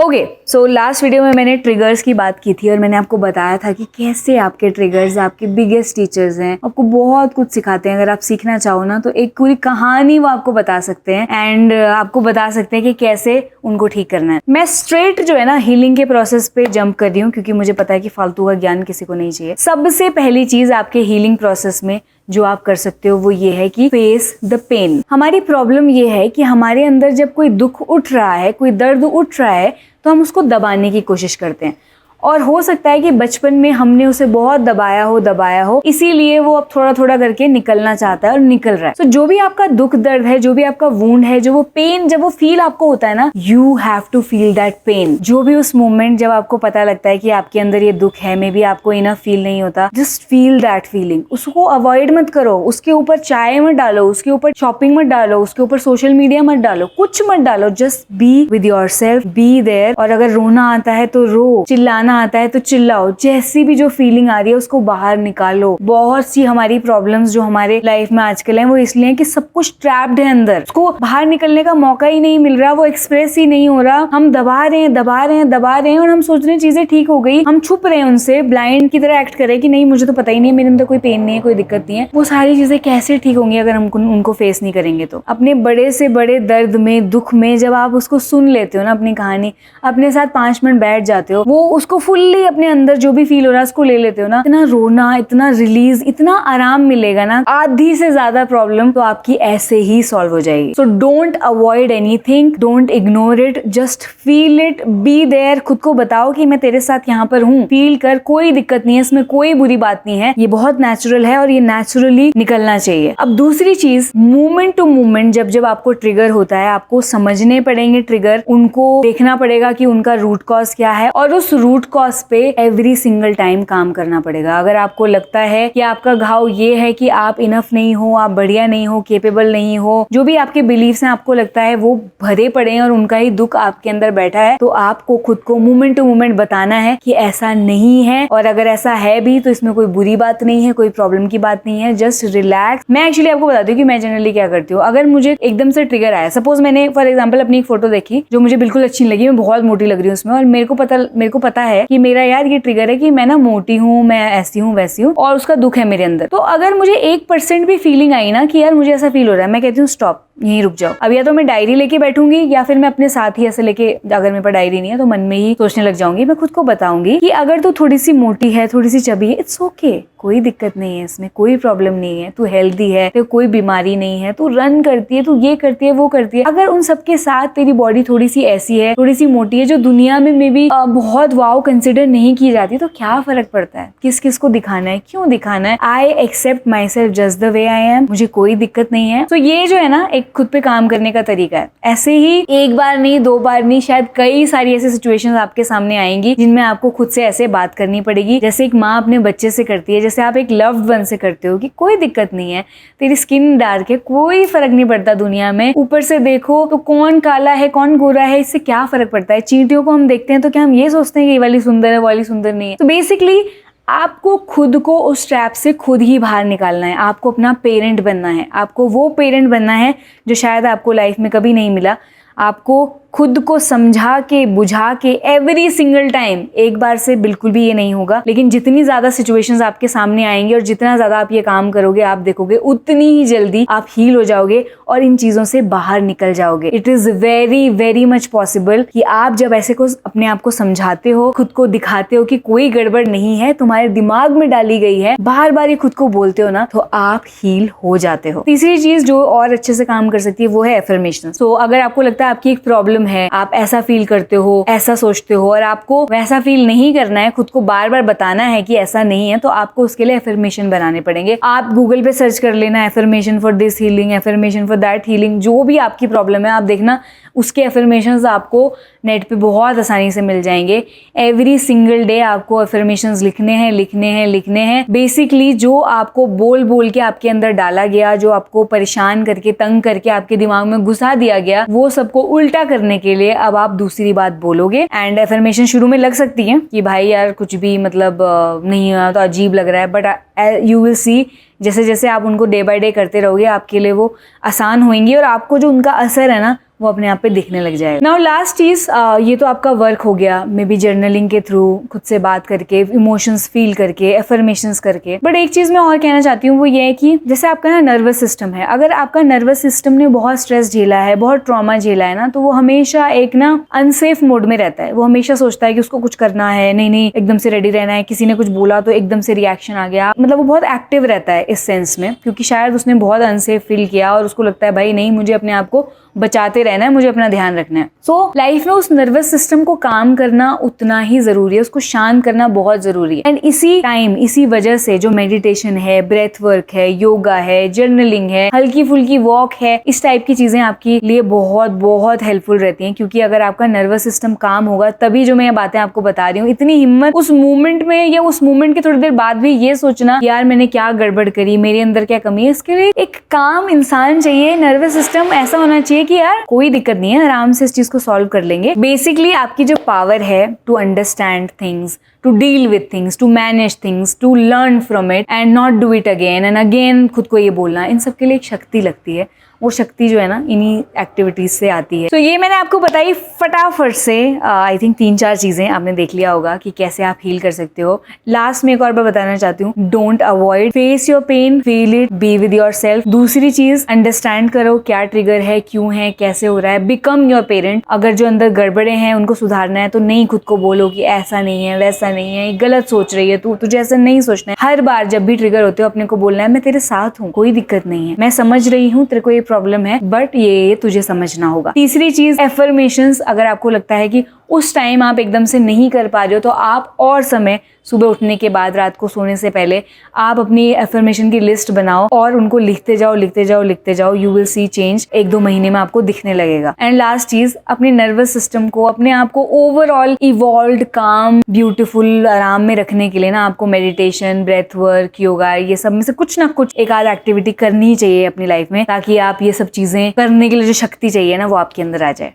Okay, so last video में मैंने triggers की बात की थी और मैंने आपको बताया था कि कैसे आपके ट्रिगर्स आपके बिगेस्ट टीचर्स हैं, आपको बहुत कुछ सिखाते हैं। अगर आप सीखना चाहो ना तो एक पूरी कहानी वो आपको बता सकते हैं एंड आपको बता सकते हैं कि कैसे उनको ठीक करना है। मैं स्ट्रेट जो है ना हीलिंग के प्रोसेस पे जंप कर रही हूँ क्योंकि मुझे पता है कि फालतू का ज्ञान किसी को नहीं चाहिए। सबसे पहली चीज आपके हीलिंग प्रोसेस में जो आप कर सकते हो वो ये है कि फेस द पेन। हमारी प्रॉब्लम ये है कि हमारे अंदर जब कोई दुख उठ रहा है, कोई दर्द उठ रहा है तो हम उसको दबाने की कोशिश करते हैं और हो सकता है कि बचपन में हमने उसे बहुत दबाया हो इसीलिए वो अब थोड़ा थोड़ा करके निकलना चाहता है और निकल रहा है। तो जो भी आपका दुख दर्द है, जो भी आपका वुंड है, जो वो पेन जब वो फील आपको होता है ना, you have to feel that pain. जो भी उस मोमेंट जब आपको पता लगता है कि आपके अंदर ये दुख है, मे बी आपको इनफ फील नहीं होता, जस्ट फील दैट फीलिंग। उसको अवॉइड मत करो, उसके ऊपर चाय मत डालो, उसके ऊपर शॉपिंग मत डालो, उसके ऊपर सोशल मीडिया मत डालो, कुछ मत डालो। Just be with yourself, be there. और अगर रोना आता है तो रो, चिल्लाना आता है तो चिल्लाओ, जैसी भी जो फीलिंग आ रही है उसको बाहर निकालो। बहुत सी हमारी प्रॉब्लम्स जो हमारे लाइफ में आजकल है वो इसलिए है कि सब कुछ ट्रैप्ड है अंदर, उसको बाहर निकलने का मौका ही नहीं मिल रहा, वो एक्सप्रेस ही नहीं हो रहा। हम दबा रहे हैं और हम सोच रहे हैं चीजें ठीक हो गई, हम छुप रहे हैं उनसे, ब्लाइंड की तरह एक्ट करें कि नहीं मुझे तो पता ही नहीं है, मेरे अंदर कोई पेन नहीं है, कोई दिक्कत नहीं है। वो सारी चीजें कैसे ठीक होंगी अगर हम उनको फेस नहीं करेंगे तो। अपने बड़े से बड़े दर्द में, दुख में जब आप उसको सुन लेते हो ना, अपनी कहानी अपने साथ 5 मिनट बैठ जाते हो, वो उसको फुल्ली अपने अंदर जो भी फील हो रहा है उसको ले लेते हो ना, इतना रोना, इतना रिलीज, इतना आराम मिलेगा ना, आधी से ज्यादा प्रॉब्लम तो आपकी ऐसे ही सॉल्व हो जाएगी। So don't avoid anything, don't ignore it, just feel it, be there. खुद को बताओ कि मैं तेरे साथ यहाँ पर हूँ, फील कर, कोई दिक्कत नहीं है, इसमें कोई बुरी बात नहीं है, ये बहुत नेचुरल है और ये नेचुरली निकलना चाहिए। अब दूसरी चीज, मोमेंट टू मोमेंट जब जब आपको ट्रिगर होता है, आपको समझने पड़ेंगे ट्रिगर, उनको देखना पड़ेगा कि उनका रूट कॉज क्या है और उस रूट कॉज पे एवरी सिंगल टाइम काम करना पड़ेगा। अगर आपको लगता है कि आपका घाव ये है कि आप इनफ नहीं हो, आप बढ़िया नहीं हो, केपेबल नहीं हो, जो भी आपके बिलीव्स हैं आपको लगता है वो भरे पड़े हैं और उनका ही दुख आपके अंदर बैठा है, तो आपको खुद को मोमेंट टू मोमेंट बताना है कि ऐसा नहीं है, और अगर ऐसा है भी तो इसमें कोई बुरी बात नहीं है, कोई प्रॉब्लम की बात नहीं है, जस्ट रिलैक्स। मैं एक्चुअली आपको बताती हूँ कि मैं जनरली क्या करती हूँ। अगर मुझे एकदम से ट्रिगर आया, सपोज मैंने फॉर एग्जाम्पल अपनी एक फोटो देखी जो मुझे बिल्कुल अच्छी लगी, मैं बहुत मोटी लग रही हूँ उसमें, और मेरे को पता है कि मेरा यार ये ट्रिगर है कि मैं ना मोटी हूँ, मैं ऐसी हूँ वैसी हूँ और उसका दुख है मेरे अंदर। तो अगर मुझे 1% भी फीलिंग आई ना कि यार मुझे ऐसा फील हो रहा है, मैं कहती हूँ स्टॉप, यहीं रुक जाओ। अब या तो मैं डायरी लेके बैठूंगी या फिर मैं अपने साथ ही ऐसे लेके, अगर मेरे पास डायरी नहीं है तो मन में ही सोचने लग जाऊंगी। मैं खुद को बताऊंगी कि अगर तू थोड़ी सी मोटी है, थोड़ी सी चबी है, इट्स ओके, कोई दिक्कत नहीं है, इसमें कोई प्रॉब्लम नहीं है, तू हेल्दी है, तो कोई बीमारी नहीं है, तू रन करती है, तू ये करती है, वो करती है। अगर उन सबके साथ तेरी बॉडी थोड़ी सी ऐसी है, थोड़ी सी मोटी है, जो दुनिया में मे बी बहुत वाव कंसिडर नहीं की जाती, तो क्या फर्क पड़ता है? किस किस को दिखाना है, क्यों दिखाना है? I accept myself just the way I am, मुझे कोई दिक्कत नहीं है। तो ये जो है ना एक खुद पे काम करने का तरीका है। ऐसे ही एक बार नहीं, 2 बार नहीं, शायद कई सारी ऐसी सिचुएशंस आपके सामने आएंगी जिनमें आपको खुद से ऐसे बात करनी पड़ेगी, जैसे एक माँ अपने बच्चे से करती है, जैसे आप एक लव्ड वन से करते हो कि कोई दिक्कत नहीं है, तेरी स्किन डार्क है, कोई फर्क नहीं पड़ता दुनिया में, ऊपर से देखो तो कौन काला है कौन गोरा है, इससे क्या फर्क पड़ता है। चींटियों को हम देखते हैं तो क्या हम ये सोचते हैं कि ये वाली सुंदर है, वाली सुंदर नहीं है? तो बेसिकली आपको खुद को उस ट्रैप से खुद ही बाहर निकालना है। आपको अपना पेरेंट बनना है, आपको वो पेरेंट बनना है जो शायद आपको लाइफ में कभी नहीं मिला। आपको खुद को समझा के, बुझा के, एवरी सिंगल टाइम, एक बार से बिल्कुल भी ये नहीं होगा, लेकिन जितनी ज्यादा सिचुएशंस आपके सामने आएंगी और जितना ज्यादा आप ये काम करोगे, आप देखोगे उतनी ही जल्दी आप हील हो जाओगे और इन चीजों से बाहर निकल जाओगे। It is very very much possible कि आप जब ऐसे को अपने आप को समझाते हो, खुद को दिखाते हो कि कोई गड़बड़ नहीं है, तुम्हारे दिमाग में डाली गई है, बार बार ये खुद को बोलते हो ना, तो आप हील हो जाते हो। तीसरी चीज जो और अच्छे से काम कर सकती है वो है एफर्मेशन। सो अगर आपको लगता है आपकी एक प्रॉब्लम है, आप ऐसा फील करते हो, ऐसा सोचते हो और आपको वैसा फील नहीं करना है, खुद को बार बार बताना है कि ऐसा नहीं है, तो आपको उसके लिए एफर्मेशन बनाने पड़ेंगे। आप गूगल पे सर्च कर लेना affirmation for this healing, affirmation for that healing, जो भी आपकी प्रॉब्लम है आप देखना उसके एफर्मेशंस आपको नेट पे बहुत आसानी से मिल जाएंगे। एवरी सिंगल डे आपको एफर्मेशंस लिखने हैं। बेसिकली जो आपको बोल बोल के आपके अंदर डाला गया, जो आपको परेशान करके, तंग करके आपके दिमाग में घुसा दिया गया, वो सबको उल्टा करने के लिए अब आप दूसरी बात बोलोगे। एंड एफर्मेशन शुरू में लग सकती है कि भाई यार कुछ भी मतलब नहीं हुआ तो अजीब लग रहा है, बट यू विल सी जैसे जैसे आप उनको डे बाय डे करते रहोगे आपके लिए वो आसान होंगी और आपको जो उनका असर है ना वो अपने आप पे दिखने लग जाएगा। नाउ लास्ट चीज, ये तो आपका वर्क हो गया, मे बी जर्नलिंग के थ्रू, खुद से बात करके, इमोशंस फील करके, एफर्मेशंस करके। बट एक चीज मैं और कहना चाहती हूँ, वो ये है कि जैसे आपका ना नर्वस सिस्टम है, अगर आपका नर्वस सिस्टम ने बहुत स्ट्रेस झेला है, बहुत ट्रॉमा झेला है ना, तो वो हमेशा एक ना अनसेफ मोड में रहता है। वो हमेशा सोचता है कि उसको कुछ करना है, नहीं एकदम से रेडी रहना है, किसी ने कुछ बोला तो एकदम से रिएक्शन आ गया। मतलब वो बहुत एक्टिव रहता है इस सेंस में, क्योंकि शायद उसने बहुत अनसेफ फील किया और उसको लगता है भाई नहीं, मुझे अपने आप को बचाते रहना है, मुझे अपना ध्यान रखना है। सो लाइफ में उस नर्वस सिस्टम को काम करना उतना ही जरूरी है, उसको शांत करना बहुत जरूरी है। एंड इसी टाइम, इसी वजह से जो मेडिटेशन है, ब्रेथ वर्क है, योगा है, जर्नलिंग है, हल्की फुल्की वॉक है, इस टाइप की चीजें आपके लिए बहुत बहुत हेल्पफुल रहती हैं। क्योंकि अगर आपका नर्वस सिस्टम काम होगा तभी जो मैं ये बातें आपको बता रही हूँ, इतनी हिम्मत उस मूवमेंट में या उस मूवमेंट के थोड़ी देर बाद भी ये सोचना यार मैंने क्या गड़बड़ करी, मेरे अंदर क्या कमी है, इसके लिए एक काम इंसान चाहिए। नर्वस सिस्टम ऐसा होना चाहिए कि यार कोई दिक्कत नहीं है, आराम से इस चीज को सॉल्व कर लेंगे। बेसिकली आपकी जो पावर है to understand things, to deal with things, to manage things, to learn from it and not do it again and again, खुद को ये बोलना, इन सब के लिए एक शक्ति लगती है। वो शक्ति जो है ना इन्हीं एक्टिविटीज से आती है। तो ये मैंने आपको बताई फटाफट से। आई थिंक 3-4 चीजें आपने देख लिया होगा कि कैसे आप हील कर सकते हो। लास्ट में एक और बार बताना चाहती हूँ, don't avoid, face your pain, feel it, be with yourself. दूसरी चीज, अंडरस्टैंड करो क्या ट्रिगर है, क्यों है, कैसे हो रहा है। Become your parent. अगर जो अंदर गड़बड़े हैं उनको सुधारना है तो नहीं खुद को बोलो कि ऐसा नहीं है, वैसा नहीं है, गलत सोच रही है तू, तुझे ऐसा नहीं सोचना है। हर बार जब भी ट्रिगर होते हो अपने को बोलना है मैं तेरे साथ हूँ, कोई दिक्कत नहीं है, मैं समझ रही हूँ तेरे को ये प्रॉब्लम है, बट ये तुझे समझना होगा। तीसरी चीज, एफर्मेशंस। अगर आपको लगता है कि उस टाइम आप एकदम से नहीं कर पा रहे हो तो आप और समय, सुबह उठने के बाद, रात को सोने से पहले आप अपनी एफर्मेशन की लिस्ट बनाओ और उनको लिखते जाओ, लिखते जाओ, लिखते जाओ। यू विल सी चेंज, 1-2 महीने में आपको दिखने लगेगा। एंड लास्ट चीज, अपने नर्वस सिस्टम को, अपने आप को ओवरऑल इवॉल्व्ड, काम, ब्यूटीफुल, आराम में रखने के लिए ना आपको मेडिटेशन, ब्रेथ वर्क, योगा, ये सब में से कुछ ना कुछ एक आध एक्टिविटी करनी चाहिए अपनी लाइफ में, ताकि आप ये सब चीजें करने के लिए जो शक्ति चाहिए ना वो आपके अंदर आ जाए।